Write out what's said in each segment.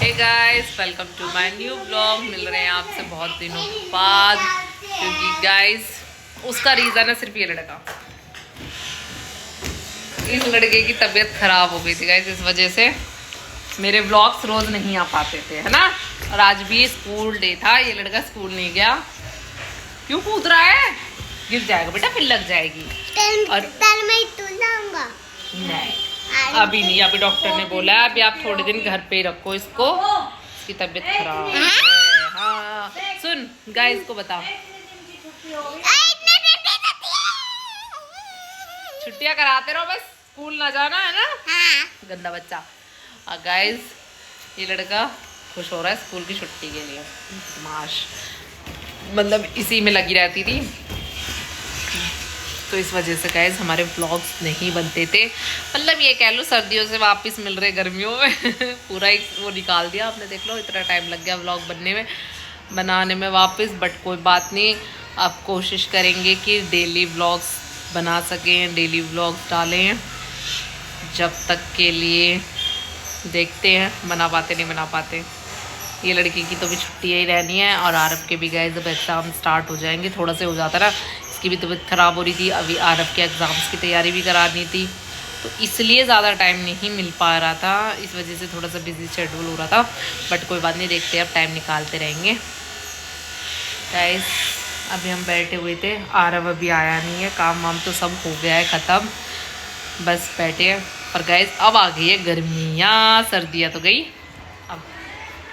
Hey guys, welcome to my new blog. मिल रहे हैं आपसे बहुत दिनों बाद, क्योंकि गाइस उसका रीज़न है सिर्फ ये लड़का। इस लड़के की तबीयत खराब हो गई थी गाइस, इस वजह से मेरे ब्लॉग्स रोज नहीं आ पाते थे, है ना। और आज भी स्कूल डे था, ये लड़का स्कूल नहीं गया। क्यों कूद रहा है? गिर जाएगा बेटा, फिर लग जाएगी। और नहीं, अभी नहीं, अभी डॉक्टर ने बोला है अभी आप थोड़े दिन घर पे ही रखो इसको, इसकी तबीयत खराब है। हाँ सुन गाइस को बता, छुट्टियां कराते रहो बस, स्कूल ना जाना, है ना। गंदा बच्चा। गाइस ये लड़का खुश हो रहा है स्कूल की छुट्टी के लिए। माश मतलब इसी में लगी रहती थी, तो इस वजह से गाइस हमारे व्लॉग्स नहीं बनते थे। मतलब ये कह लो सर्दियों से वापस मिल रहे गर्मियों में पूरा एक वो निकाल दिया आपने, देख लो इतना टाइम लग गया व्लॉग बनाने में वापस। बट कोई बात नहीं, अब कोशिश करेंगे कि डेली व्लॉग्स बना सकें, डेली व्लॉग्स डालें। जब तक के लिए देखते हैं बना पाते नहीं बना पाते। ये लड़की की तो भी छुट्टी ही रहनी है, और आरब के भी गाइस जब एग्ज़ाम स्टार्ट हो जाएंगे, थोड़ा सा हो जाता ना, इसकी भी तबीयत ख़राब हो रही थी, अभी आरब के एग्ज़ाम्स की तैयारी भी करानी थी, तो इसलिए ज़्यादा टाइम नहीं मिल पा रहा था। इस वजह से थोड़ा सा बिजी शेड्यूल हो रहा था, बट कोई बात नहीं, देखते हैं अब टाइम निकालते रहेंगे। गाइस अभी हम बैठे हुए थे, आरब अभी आया नहीं है, काम वाम तो सब हो गया है ख़त्म, बस बैठे हैं। पर गाइस अब आ गई है गर्मियाँ, सर्दियाँ तो गई, अब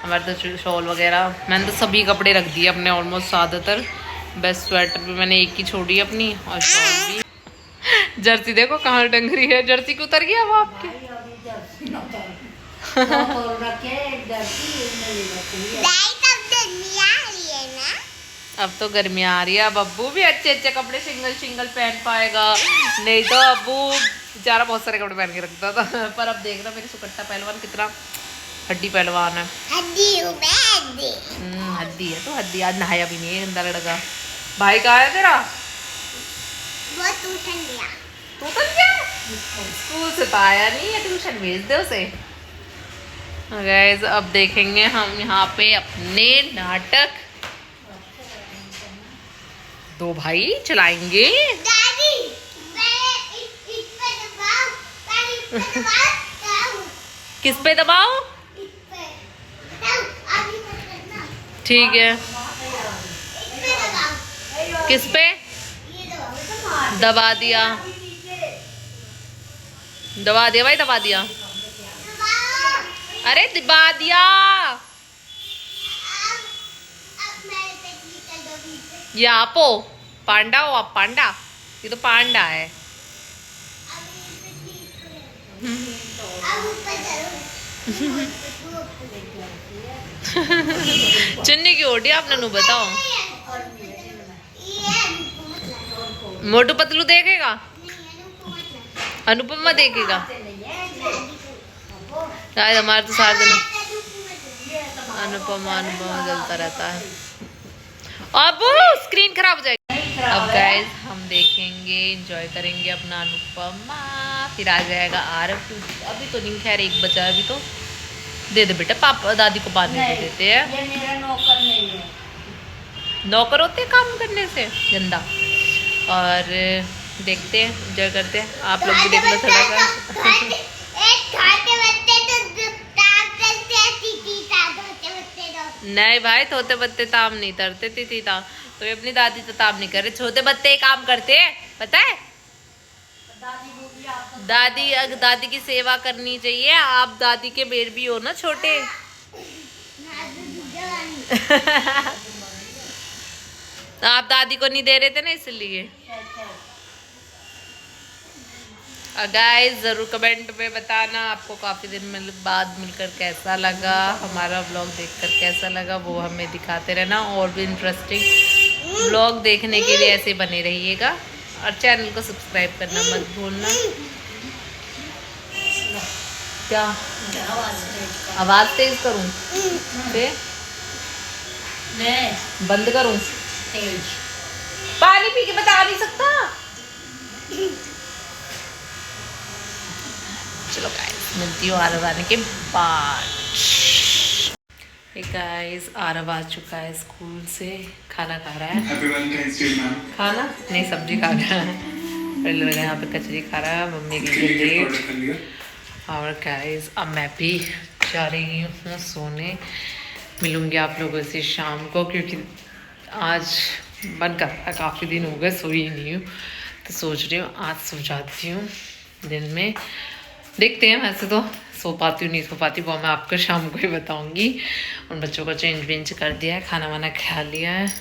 हमारे तो शॉल वगैरह मैंने तो सभी कपड़े रख दिए अपने ऑलमोस्ट ज़्यादातर। बस स्वेटर भी मैंने एक ही छोड़ी अपनी, और शॉल भी। जर्सी देखो कहाँ टंग रही है, जर्सी की उतर गया वो आपकी। अब तो गर्मी आ रही है, अब अब्बू भी अच्छे अच्छे कपड़े सिंगल पहन पाएगा, नहीं तो अब्बू बेचारा बहुत सारे कपड़े पहन के रखता था। पर अब देख रहा मेरे सुकट्टा पहलवान कितना हड्डी पहलवान है। हड्डी है तो हड्डी। आज नहाया भी नहीं है गंदा लड़का। भाई कहाँ है तेरा? वो ट्यूशन गया। स्कूल से तो आया नहीं है, ट्यूशन भेज दे उसे। गाइस अब देखेंगे हम यहाँ पे अपने नाटक, दो भाई चलाएंगे। किस पे दबाओ? ठीक है, किस पे? दबा दिया भाई, दबा दिया। अरे दबा दिया। ये आपो पांडा हो आप, पांडा, ये तो पांडा है। चुन्नी की ओढ़ी आपने, नु बताओ। मोटू पतलू देखेगा, अनुपमा देखेगा। शायद हमारे तो सारे दिन अनुपमा चलता रहता है। अब स्क्रीन खराब हो जाएगी। अब गाइस हम देखेंगे, एंजॉय करेंगे अपना अनुपमा, फिर आ जाएगा आरब। अभी तो नहीं, खैर एक बचा है अभी तो। दे दे बेटा, पापा दादी को पानी दे देते हैं। ये मेरा नौकर नहीं है। नौकर होते हैं काम करने से, गंदा। और देखते हैं, एंजॉय करते हैं, आप लोग भी देखना थोड़ा सा। नहीं भाई, थोते बत्ते ताम नहीं तरते, तीती ताम तो ये अपनी दादी तो ताम नहीं कर रहे, छोटे बत्ते काम करते हैं, पता है। दादी की सेवा करनी चाहिए, आप दादी के बेर भी हो ना छोटे। आप दादी को नहीं दे रहे थे ना, इसलिए। गाइस जरूर कमेंट में बताना आपको काफ़ी दिन बाद मिलकर कैसा लगा, हमारा ब्लॉग देखकर कैसा लगा, वो हमें दिखाते रहना। और भी इंटरेस्टिंग ब्लॉग देखने के लिए ऐसे बने रहिएगा, और चैनल को सब्सक्राइब करना मत भूलना। क्या आवाज़ तेज करूँ? बंद करूँ? पानी पी के बता नहीं सकता। चलो गाइस मिलती हूँ आरब आने के बाद। गाइस आरव आ चुका है स्कूल से, खाना खा रहा है। Happy Valentine's day ma'am. खाना नहीं, सब्जी खा रहा है। पहले लगा यहाँ पे कचरी खा रहा है, मम्मी के लिए लेट। और गाइस अब मैं भी जा रही हूँ सोने। मिलूँगी आप लोगों से शाम को, क्योंकि आज मन कर रहा है, काफ़ी दिन हो गए सोई नहीं हूँ, तो सोच रही हूँ आज सो जाती हूँ दिन में। देखते हैं, वैसे तो सो पाती हूँ नहीं सो पाती वो मैं आपको शाम को ही बताऊँगी। उन बच्चों को चेंज वेंज कर दिया है, खाना वाना खा लिया है,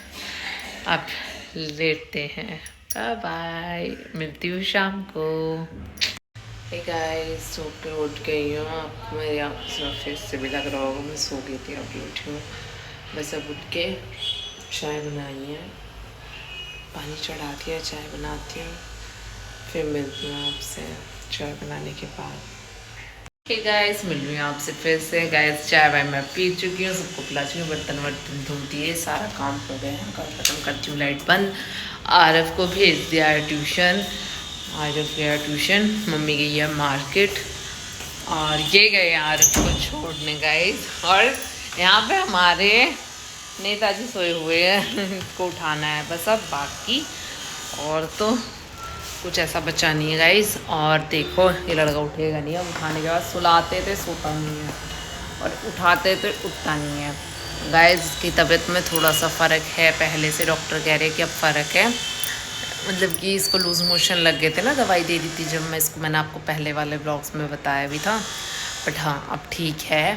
अब लेटते हैं। बाय बाय, मिलती हूँ शाम को। हे गाइस, सो के उठ गई हूँ। आपको मेरे यहाँ फेस से भी लग रहा होगा मैं सो गई थी, अभी उठी हूँ। बस अब उठ के चाय बनाई है, पानी चढ़ा दिया, चाय बनाती हूँ, फिर मिलती हूँ आपसे चाय बनाने के बाद। हे गाइस, मिल रही हूँ आपसे फिर से। गाइस चाय वाय मैं पी चुकी हूँ, सबको पिला चुकी हूँ, बर्तन वर्तन धो दिए, सारा काम हो गया है, काम खत्म करती हूँ, लाइट बंद। आरव को भेज दिया है ट्यूशन, आरव गया ट्यूशन, मम्मी गई है मार्केट, और ये गए आरव को छोड़ने गाइस। और यहाँ पे हमारे नेताजी सोए हुए हैं, इसको उठाना है बस अब, बाकी और तो कुछ ऐसा बचा नहीं है गाइस। और देखो ये लड़का उठेगा नहीं, अब उठाने के बाद सुलाते थे सोता नहीं है, और उठाते थे उठता नहीं है। गाइस इसकी तबीयत में थोड़ा सा फ़र्क है पहले से, डॉक्टर कह रहे हैं कि अब फ़र्क है, मतलब कि इसको लूज़ मोशन लग गए थे ना, दवाई दे दी थी जब मैं इसको, मैंने आपको पहले वाले ब्लॉग्स में बताया भी था। बट हाँ अब ठीक है,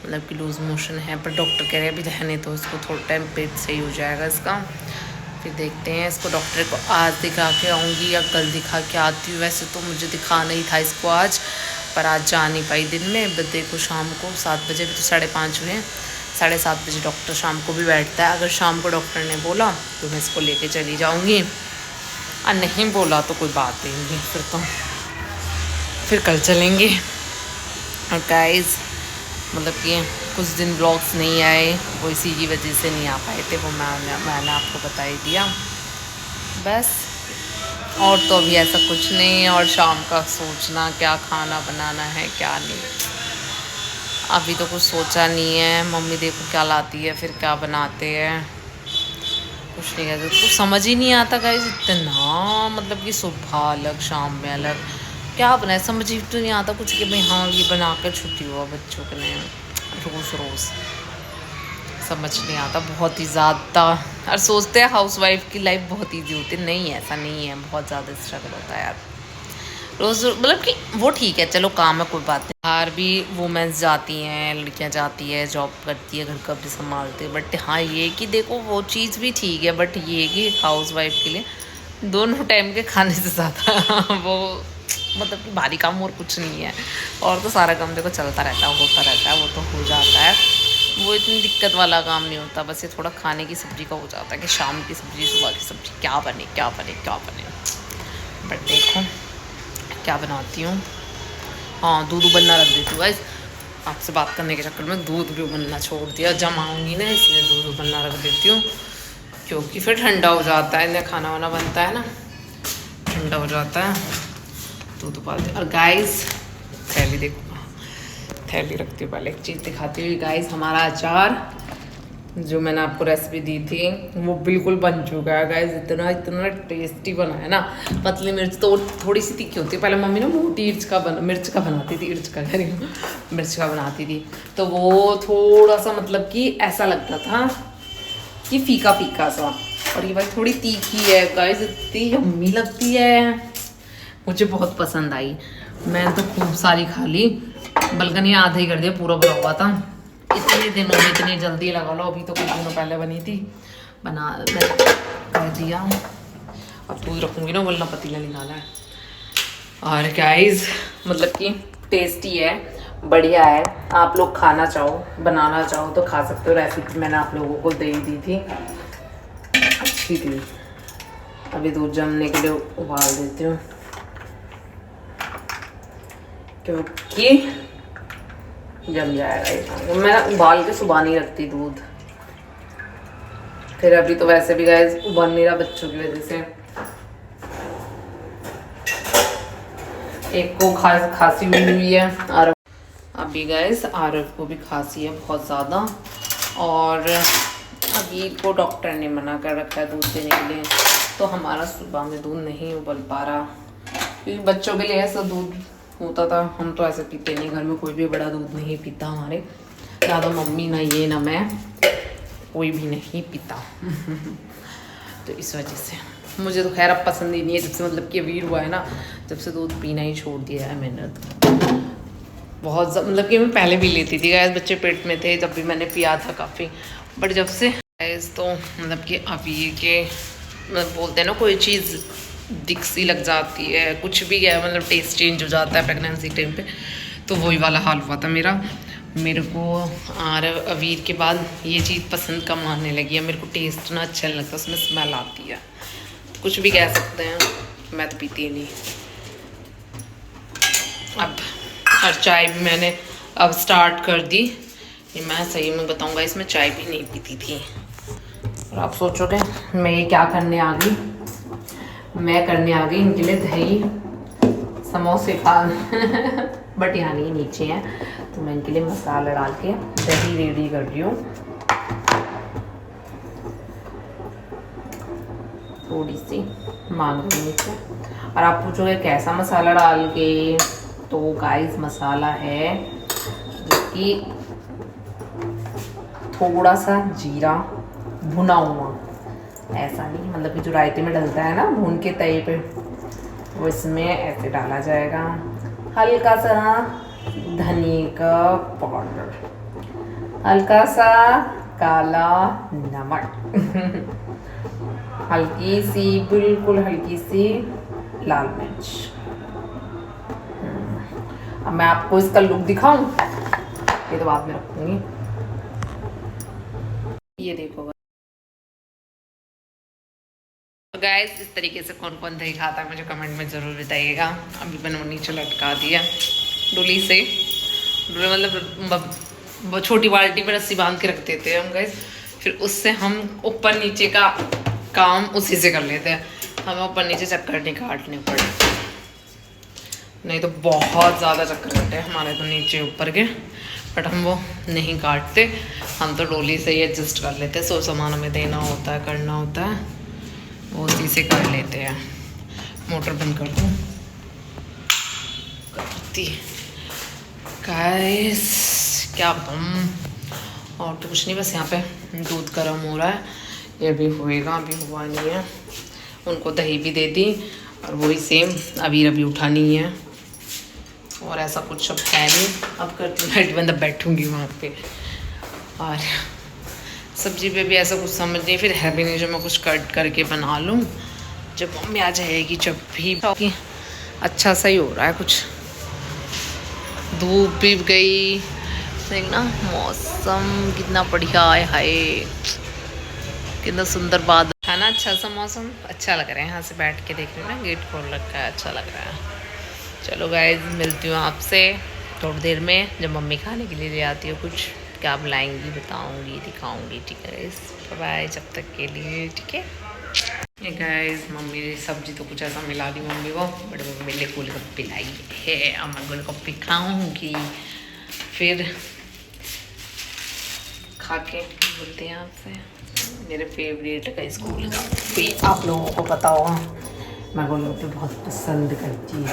मतलब कि लूज़ मोशन है, पर डॉक्टर कह रहे हैं अभी रहने तो इसको थोड़ा टाइम पेट सही हो जाएगा इसका। फिर देखते हैं इसको, डॉक्टर को आज दिखा के आऊँगी या कल दिखा के आती हूँ। वैसे तो मुझे दिखाना ही था इसको आज, पर आज जा नहीं पाई दिन में। बट देखो शाम को 7 बजे, भी तो 5:30 हुए हैं, 7:30 बजे डॉक्टर शाम को भी बैठता है। अगर शाम को डॉक्टर ने बोला तो मैं इसको लेके चली जाऊँगी, और नहीं बोला तो कोई बात ही नहीं, फिर कल चलेंगे। और गाइस मतलब कि कुछ दिन ब्लॉग्स नहीं आए, वो इसी की वजह से नहीं आ पाए थे, वो मैंने आपको बता ही दिया बस। और तो अभी ऐसा कुछ नहीं है। और शाम का सोचना क्या खाना बनाना है क्या नहीं, अभी तो कुछ सोचा नहीं है। मम्मी देखो क्या लाती है, फिर क्या बनाते हैं, कुछ नहीं कहते, कुछ समझ ही नहीं आता गाइस इतना, मतलब कि सुबह अलग शाम में अलग, क्या बनाए समझ ही तो नहीं आता कुछ, कि भाई हाँ ये बना कर छुट्टी हुआ बच्चों के लिए, रोज़ रोज़ समझ नहीं आता बहुत ही ज़्यादा। और सोचते हैं हाउसवाइफ की लाइफ बहुत ईजी होती है, नहीं ऐसा नहीं है, बहुत ज़्यादा स्ट्रगल होता है यार रोज़, मतलब कि वो ठीक है चलो काम है कोई बात नहीं, बाहर भी वुमेंस जाती हैं, लड़कियां जाती है, जॉब करती है, घर का भी संभालती है, बट हाँ ये कि देखो वो चीज़ भी ठीक है, बट ये कि हाउसवाइफ के लिए दोनों टाइम के खाने से ज़्यादा वो मतलब कि भारी काम और कुछ नहीं है। और तो सारा काम देखो चलता रहता है, होता रहता है, वो तो हो जाता है, वो इतनी दिक्कत वाला काम नहीं होता। बस ये थोड़ा खाने की सब्ज़ी का हो जाता है कि शाम की सब्ज़ी सुबह की सब्ज़ी क्या बने क्या बने क्या बने। बट देखो क्या बनाती हूँ। हाँ दूध उबलना रख देती हूँ गाइस, आपसे बात करने के चक्कर में दूध भी उबलना छोड़ दिया, जमाऊँगी ना इसलिए दूध उबलना रख देती हूँ, क्योंकि फिर ठंडा हो जाता है, इन्हें खाना वाना बनता है ना, ठंडा हो जाता है, दूध उबाल दे। और गाइस थैली देखो, थैली रखती हूँ, पहले एक चीज़ दिखाती हूँ गाइस, हमारा अचार जो मैंने आपको रेसिपी दी थी वो बिल्कुल बन चुका है गाइस, इतना इतना टेस्टी बना है ना। पतली मिर्च तो थोड़ी सी तीखी होती है, पहले मम्मी ना मोटी मिर्च का बनाती थी, मिर्च का बनाती थी, तो वो थोड़ा सा मतलब कि ऐसा लगता था कि फीका फीका सा, और ये भाई थोड़ी तीखी है गाइस, इतनी यम्मी लगती है, मुझे बहुत पसंद आई, मैंने तो खूब सारी खा ली, बल्कि ये आधा ही कर दिया, पूरा भरा हुआ था। इतने दिनों में इतनी जल्दी लगा लो, अभी तो कुछ दिनों पहले बनी थी, बना मैं कर दिया, अब दूध रखूँगी ना वरना पतीला निकाला है। और गाइस मतलब कि टेस्टी है, बढ़िया है, आप लोग खाना चाहो बनाना चाहो तो खा सकते हो, रेसिपी मैंने आप लोगों को दे दी थी, अच्छी थी। अभी दूध जमने के लिए उबाल देती हूँ, क्योंकि जम जाएगा, मैं उबाल के सुबह नहीं रखती दूध, फिर अभी तो वैसे भी गाइस उबल नहीं रहा बच्चों की वजह से, एक को खांसी हुई है, आरव अभी गाइस आरव को भी खांसी है बहुत ज़्यादा, और अभी को डॉक्टर ने मना कर रखा है दूध देने के लिए, तो हमारा सुबह में दूध नहीं उबल पा रहा, क्योंकि बच्चों के लिए ऐसा दूध होता था। हम तो ऐसे पीते नहीं, घर में कोई भी बड़ा दूध नहीं पीता हमारे, ज़्यादा मम्मी ना ये ना मैं, कोई भी नहीं पीता। तो इस वजह से मुझे तो खैर अब पसंद ही नहीं है, जब से मतलब कि वीर हुआ है ना, जब से दूध पीना ही छोड़ दिया है मैंने। तो बहुत मतलब कि मैं पहले भी लेती थी गैस, बच्चे पेट में थे जब भी मैंने पिया था काफ़ी, बट जब से गैस तो मतलब कि अवीर के मतलब बोलते हैं ना कोई चीज़ दिख सी लग जाती है, कुछ भी है मतलब टेस्ट चेंज हो जाता है प्रेगनेंसी टाइम पे, तो वही वाला हाल हुआ था मेरा। मेरे को और अवीर के बाद ये चीज़ पसंद कम आने लगी है, मेरे को टेस्ट ना अच्छा नहीं लगता, उसमें स्मेल आती है, कुछ भी कह सकते हैं, मैं तो पीती ही नहीं। अब और चाय भी मैंने अब स्टार्ट कर दी, ये मैं सही में बताऊंगा, इसमें चाय भी नहीं पीती थी। और आप सोचोगे मैं ये क्या करने आ गई, मैं करने आ गई इनके लिए दही समोसे खा बट यहाँ नहीं नीचे हैं, तो मैं इनके लिए मसाला डाल के दही रेडी कर रही हूँ। थोड़ी सी मांग रही नीचे। और आप पूछोगे कैसा मसाला डाल के, तो गाइस मसाला है जो कि थोड़ा सा जीरा भुना हुआ, ऐसा नहीं मतलब कि जो रायते में डलता है ना भून के तवे पे, वो इसमें ऐसे डाला जाएगा। हल्का सा धनिए का पाउडर, हल्का सा काला नमक हल्की सी बिल्कुल हल्की सी लाल मिर्च। अब मैं आपको इसका लुक दिखाऊं, ये तो बाद में रखूंगी। ये देखो गाइस, इस तरीके से कौन कौन दही खाता है मुझे कमेंट में ज़रूर बताइएगा। अभी मैंने वो नीचे लटका दिया डोली से, डोली मतलब वो छोटी बाल्टी में रस्सी बांध के रख देते हैं हम गाइस, फिर उससे हम ऊपर नीचे का काम उसी से कर लेते हैं, हमें ऊपर नीचे चक्कर नहीं काटने पड़े, नहीं तो बहुत ज़्यादा चक्कर कटे हमारे तो नीचे ऊपर के, बट हम वो नहीं काटते, हम तो डोली से ही एडजस्ट कर लेते हैं। सो सामान हमें देना होता है, करना होता है, वो उसी से कर लेते हैं। मोटर बंद कर दूँ करती गाइस, क्या बताऊँ, और तो कुछ नहीं, बस यहाँ पे दूध गर्म हो रहा है, ये भी होएगा, अभी हुआ नहीं है। उनको दही भी दे दी और वही सेम अभी उठा नहीं है, और ऐसा कुछ अब है नहीं। अब कर मतलब बैठूँगी वहाँ पे, और सब्जी पे भी ऐसा कुछ समझ नहीं, फिर है भी नहीं जो मैं कुछ कट करके बना लूँ, जब मम्मी आ जाएगी जब भी। अच्छा सा ही हो रहा है कुछ, धूप भी गई, देख ना मौसम कितना बढ़िया है, हाय कितना सुंदर बादल है ना, अच्छा सा मौसम, अच्छा लग रहा है यहाँ से बैठ के देखने में, गेट खोल रखा है, अच्छा लग रहा है। चलो गाइस, मिलती हूँ आपसे थोड़ी देर में, जब मम्मी खाने के लिए ले आती हो कुछ, क्या बुलाएंगी बताऊंगी, दिखाऊंगी, ठीक है गाइस, बाय जब तक के लिए, ठीक है। ये गाइस, मम्मी ने सब्जी तो कुछ ऐसा मिला दी मम्मी को, बट मम्मी ने गोलगप्पे लाई है, अब मैं गोलगप्पे खाऊंगी, फिर खा के बोलते हैं आपसे। मेरे फेवरेट का स्कूल का भी आप लोगों को पता होगा, मैं गोलगप्पे बहुत पसंद करती हूँ।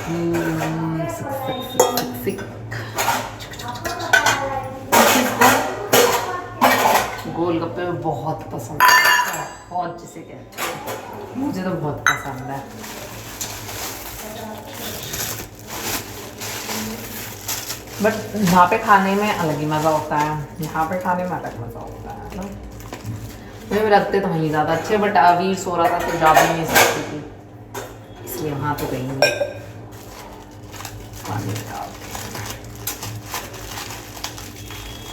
गोलगप्पे बहुत पसंद है, बहुत जिसे कहते हैं, मुझे तो बहुत पसंद है। बट यहाँ पे खाने में अलग ही मज़ा होता है, यहाँ पे खाने में अलग मज़ा होता है ना। मुझे रखते तो वहीं ज़्यादा अच्छे, बट अभी सो रहा था तो जा भी नहीं सकती थी, इसलिए वहाँ तो गई नहीं।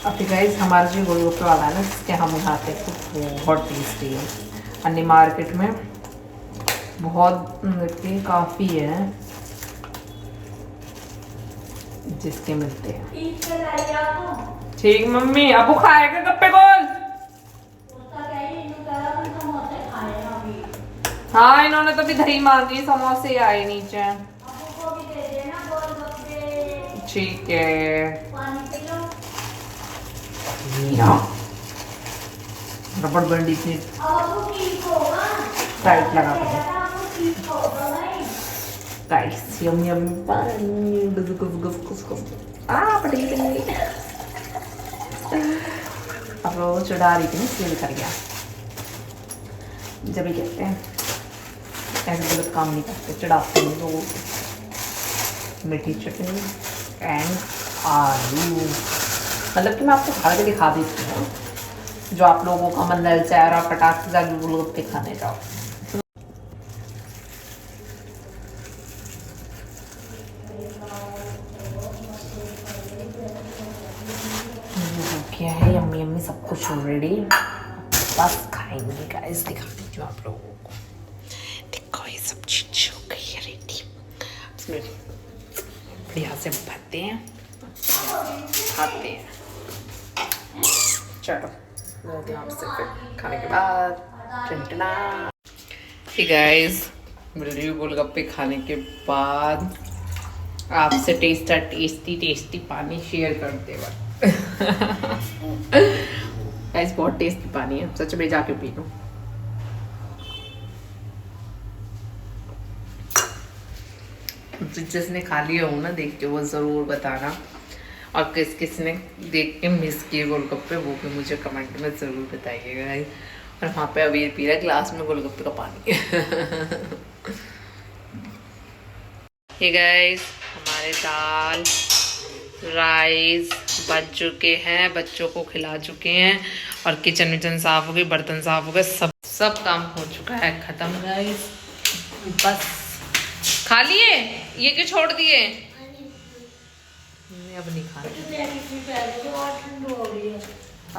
अभी गाइस, हमारा जो गोलगप्पे वाला है ना, जिसके हम उठाते हैं, तो बहुत टेस्टी है। अन्य मार्केट में बहुत काफ़ी है जिसके मिलते हैं। ठीक मम्मी, अब खाएगा गप्पे गोल? हाँ, इन्होंने तो भी दही मांगी, समोसे आए नीचे। ठीक है। रबड़ बैंड इतनी टाइट लगा कर गाइस यम यम गुस गुस गुस गुस गुस पटी गई। अब वो चढ़ा रही थी ना इसलिए कर गया। जब भी कहते हैं ऐसे गलत काम नहीं करते, चढ़ाते हैं तो मीठी चटनी एंड आलू। मतलब कि मैं आपको खा के दिखा देती हूँ, जो आप लोगों का मन ललचाए और आप पटाख से जाके गोलगप्पे खाने जाओ। क्या है यम्मी यम्मी सब कुछ ऑलरेडी, बस खाएंगे गाइस। दिखा दीजिए आप लोगों को, देखो ये सब चीज हो गई है रेडी। इसमें बढ़िया से भरते हैं, खाते हैं। चलो मिलते हैं आपसे फिर खाने के बाद। टंटना हे गाइस, मिल रही हूँ गोलगप्पे खाने के बाद आपसे टेस्टी पानी शेयर करते वक्त। गाइस बहुत टेस्टी पानी है, सच में जाके पी लो। जिसने खा लिया हो ना देख के वो ज़रूर बताना, और किस किस ने देख के मिस किए गोलगप्पे वो भी मुझे कमेंट में ज़रूर बताइएगा गाइस। और वहाँ पे अबीर पी रहा है ग्लास में गोलगप्पे का पानी। ये गाइस हमारे दाल राइस बन चुके हैं, बच्चों को खिला चुके हैं, और किचन विचन साफ हो गई, बर्तन साफ हो गए, सब काम हो चुका है खत्म गाइस। बस खा लिए, ये क्यों छोड़ दिए? अब नहीं खाना,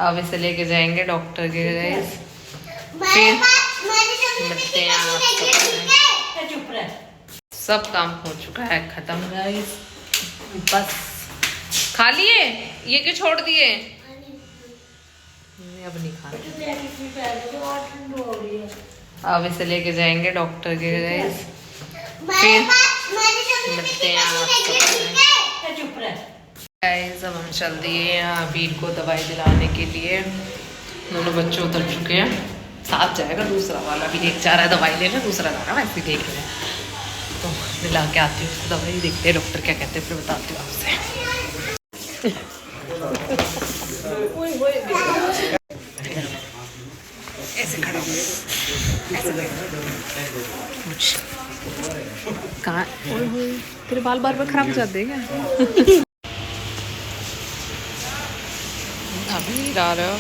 अब इसे लेके जाएंगे डॉक्टर के गाइस। फिर मिलते हैं आपको। सब काम हो चुका है खत्म गाइस। बस खा लिए, ये क्यों छोड़ दिए? अब नहीं खाना, अब इसे लेके जाएंगे डॉक्टर के गाइस। फिर मिलते हैं आपको गाइस। अब हम चल दिए अबीर को दवाई दिलाने के लिए। दोनों बच्चे उतर चुके हैं, साथ जाएगा दूसरा वाला भी एक जा रहा है दवाई लेने, दूसरा जा रहा है वैसे देख रहे हैं। तो दिला के आती हूँ उसको दवाई, देखते हैं डॉक्टर क्या कहते हैं, फिर बताती हूँ आपसे। ऐसे खड़ा कहाँ तेरे बाल बार खराब हो जाते हैं क्या? अभी आ रहे हो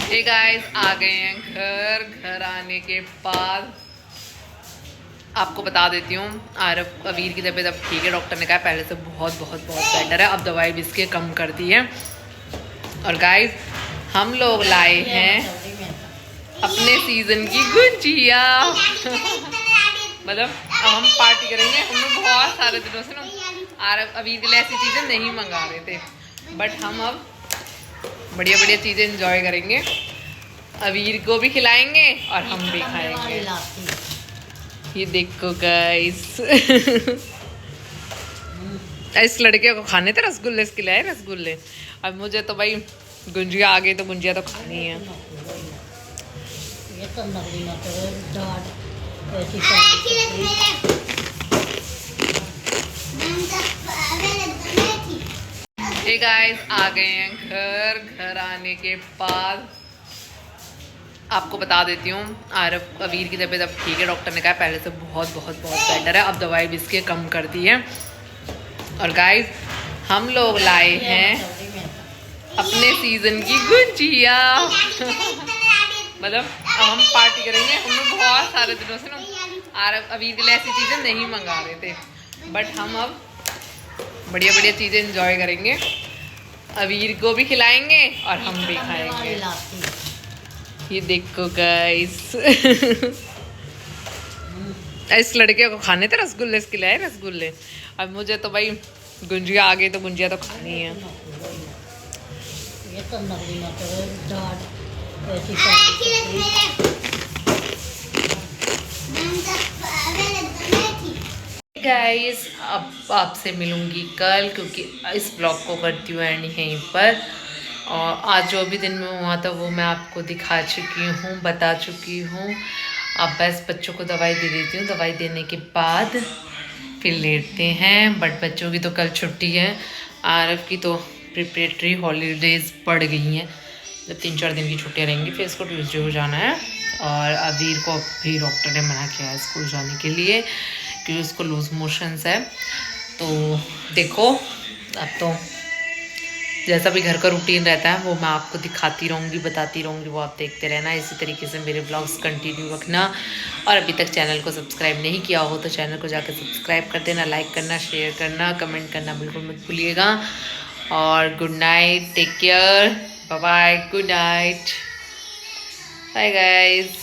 हे गाइस, आ गए हैं घर आने के बाद आपको बता देती हूँ आरव अबीर की तबीयत अब ठीक है। डॉक्टर ने कहा पहले से बहुत बहुत बहुत बेटर है, अब दवाई भी इसकी कम कर दी है। और गाइस हम लोग लाए हैं अपने सीजन की गुंजिया। मतलब अब हम पार्टी करेंगे। हम लोग बहुत सारे दिनों से ना आरव अबीर के लिए ऐसी चीज़ें नहीं मंगा रहे थे, बट हम अब बढ़िया बढ़िया चीज़ें एंजॉय करेंगे, अबीर को भी खिलाएंगे और हम भी खाएंगे। ये देखो गाइस। इस लड़के को खाने थे रसगुल्ले, इसके लिए रसगुल्ले। अब मुझे तो भाई गुंजिया आ गई तो गुंजिया तो खानी है। हे गाइस, आ गए हैं घर आने के बाद आपको बता देती हूँ आरव अबीर की तबीयत अब ठीक है। डॉक्टर ने कहा पहले से बहुत बहुत बहुत बेटर है, अब दवाई भी इसकी कम कर दी है। और गाइस हम लोग लाए हैं अपने सीजन की गुंजिया। मतलब अब हम पार्टी करेंगे। हम लोग बहुत सारे दिनों से ना आरव अबीर के लिए ऐसी चीज़ें नहीं मंगा रहे थे, बट हम अब बढ़िया बढ़िया चीज़ें एंजॉय करेंगे, अबीर को भी खिलाएंगे और हम भी खाएंगे। ये देखो गाइस। इस लड़के को खाने थे रसगुल्ले, इसके लिए रसगुल्ले। अब मुझे तो भाई गुंजिया आ गई तो गुंजिया तो खानी है। गाइस, अब आपसे मिलूँगी कल, क्योंकि इस ब्लॉग को करती हूँ एंड यहीं पर। और आज जो भी दिन में हुआ था वो मैं आपको दिखा चुकी हूँ, बता चुकी हूँ। अब बस बच्चों को दवाई दे देती हूँ, दवाई देने के बाद फिर लेटते हैं। बट बच्चों की तो कल छुट्टी है, आरव की तो प्रिपरेटरी हॉलीडेज़ पड़ गई हैं, जब 3-4 दिन की छुट्टियाँ रहेंगी। फिर इसको ट्यूसडे को जाना है, और अवीर को भी डॉक्टर ने मना किया है स्कूल जाने के लिए, क्योंकि उसको लूज़ मोशंस है। तो देखो, अब तो जैसा भी घर का रूटीन रहता है वो मैं आपको दिखाती रहूँगी, बताती रहूँगी, वो आप देखते रहना। इसी तरीके से मेरे ब्लॉग्स कंटिन्यू रखना। और अभी तक चैनल को सब्सक्राइब नहीं किया हो तो चैनल को जाकर सब्सक्राइब कर देना, लाइक करना, शेयर करना, कमेंट करना बिल्कुल मत भूलिएगा। और good night, take care, bye bye, good night, bye guys.